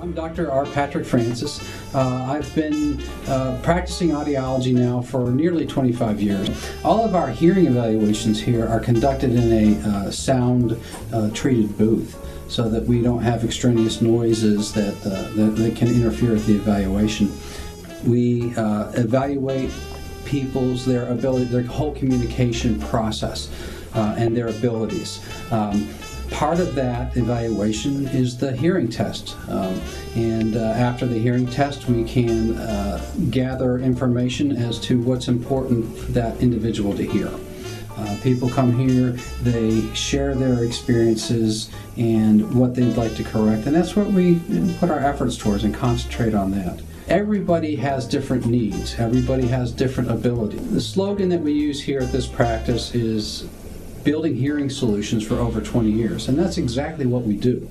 I'm Dr. R. Patrick Francis. I've been practicing audiology now for nearly 25 years. All of our hearing evaluations here are conducted in a sound-treated booth so that we don't have extraneous noises that can interfere with the evaluation. We evaluate their ability, their whole communication process and their abilities. Part of that evaluation is the hearing test, and after the hearing test we can gather information as to what's important for that individual to hear. People come here, they share their experiences and what they'd like to correct, and that's what we put our efforts towards and concentrate on that. Everybody has different needs, everybody has different ability. The slogan that we use here at this practice is building hearing solutions for over 20 years, and that's exactly what we do.